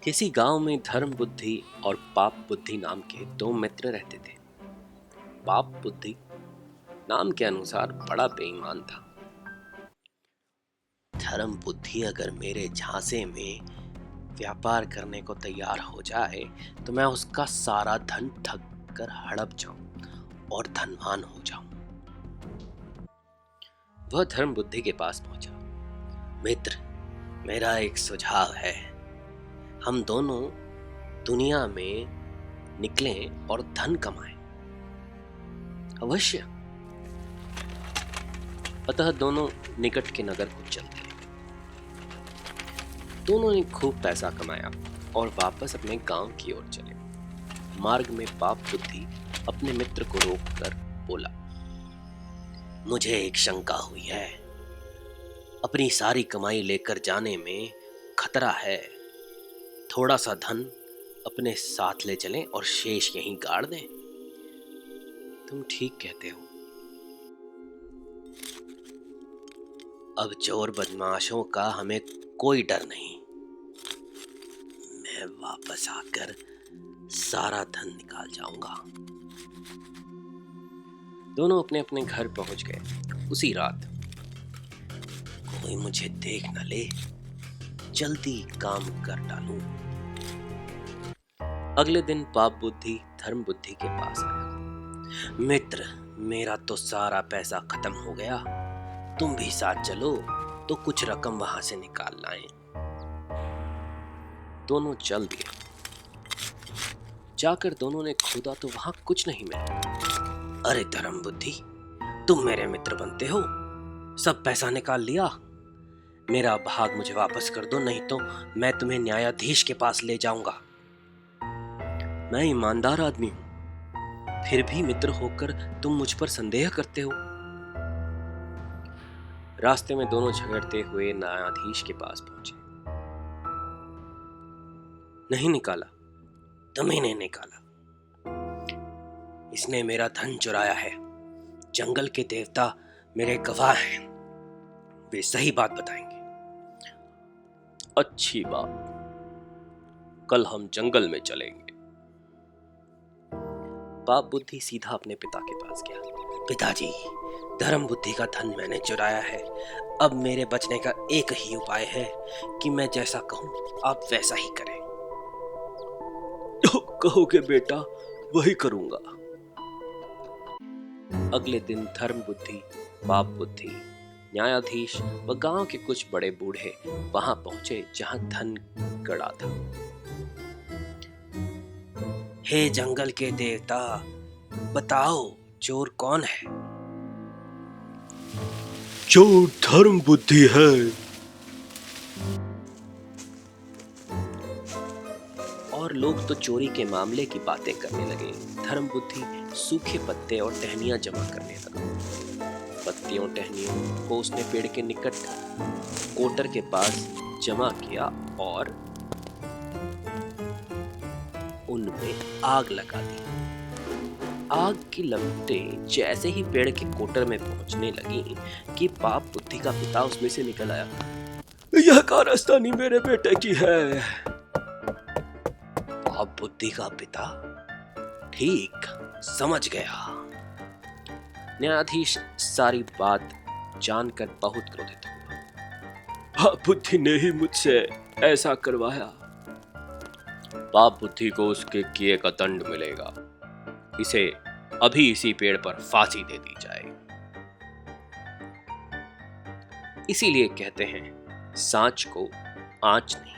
किसी गांव में धर्म बुद्धि और पाप बुद्धि नाम के दो मित्र रहते थे। पाप बुद्धि नाम के अनुसार बड़ा बेईमान था। धर्म बुद्धि अगर मेरे झांसे में व्यापार करने को तैयार हो जाए तो मैं उसका सारा धन ठग कर हड़प जाऊं और धनवान हो जाऊं। वह धर्म बुद्धि के पास पहुंचा। मित्र, मेरा एक सुझाव है। हम दोनों दुनिया में निकलें और धन कमाएं। अवश्य। अतः दोनों निकट के नगर को चल दिए। दोनों ने खूब पैसा कमाया और वापस अपने गांव की ओर चले। मार्ग में पाप बुद्धि अपने मित्र को रोककर बोला, मुझे एक शंका हुई है। अपनी सारी कमाई लेकर जाने में खतरा है। थोड़ा सा धन अपने साथ ले चलें और शेष यहीं गाड़ दें। तुम ठीक कहते हो। अब चोर बदमाशों का हमें कोई डर नहीं। मैं वापस आकर सारा धन निकाल जाऊंगा। दोनों अपने अपने घर पहुंच गए। उसी रात कोई मुझे देख न ले, जल्दी काम कर डालूं। अगले दिन पाप बुद्धि धर्म बुद्धि के पास आया। मित्र, मेरा तो सारा पैसा खत्म हो गया। तुम भी साथ चलो तो कुछ रकम वहां से निकाल लाएं। दोनों चल दिए। जाकर दोनों ने खोदा तो वहां कुछ नहीं मिला। अरे धर्म बुद्धि, तुम मेरे मित्र बनते हो, सब पैसा निकाल लिया। मेरा भाग मुझे वापस कर दो, नहीं तो मैं तुम्हें न्यायाधीश के पास ले जाऊंगा। मैं ईमानदार आदमी हूं, फिर भी मित्र होकर तुम मुझ पर संदेह करते हो। रास्ते में दोनों झगड़ते हुए न्यायाधीश के पास पहुंचे। नहीं निकाला, तुम्ही ने निकाला। इसने मेरा धन चुराया है। जंगल के देवता मेरे गवाह हैं, वे सही बात बताएंगे। अच्छी बात, कल हम जंगल में चलेंगे। पाप बुद्धि सीधा अपने पिता के पास गया। पिताजी, धर्म बुद्धि का धन मैंने चुराया है। अब मेरे बचने का एक ही उपाय है कि मैं जैसा कहूं आप वैसा ही करें। तो कहोगे बेटा, वही करूंगा। अगले दिन धर्म बुद्धि, पाप बुद्धि, न्यायाधीश व गांव के कुछ बड़े बूढ़े वहां पहुंचे जहां धन गड़ा था। हे जंगल के देवता, बताओ चोर कौन है? चोर धर्म बुद्धि है। और लोग तो चोरी के मामले की बातें करने लगे। धर्म बुद्धि सूखे पत्ते और टहनियां जमा करने लगा। पत्तियों टहनियों को उसने पेड़ के निकट कोटर के पास जमा किया और उनमें आग लगा दी। आग की लपटें जैसे ही पेड़ के कोटर में पहुंचने लगी कि पाप बुद्धि का पिता उसमें से निकल आया। यह कारस्तानी मेरे बेटे की है। पाप बुद्धि का पिता, ठीक समझ गया। न्यायाधीश सारी बात जानकर बहुत क्रोधित हुआ। पाप बुद्धि ने ही मुझसे ऐसा करवाया। पाप बुद्धि को उसके किए का दंड मिलेगा। इसे अभी इसी पेड़ पर फांसी दे दी जाए। इसीलिए कहते हैं, सांच को आंच नहीं।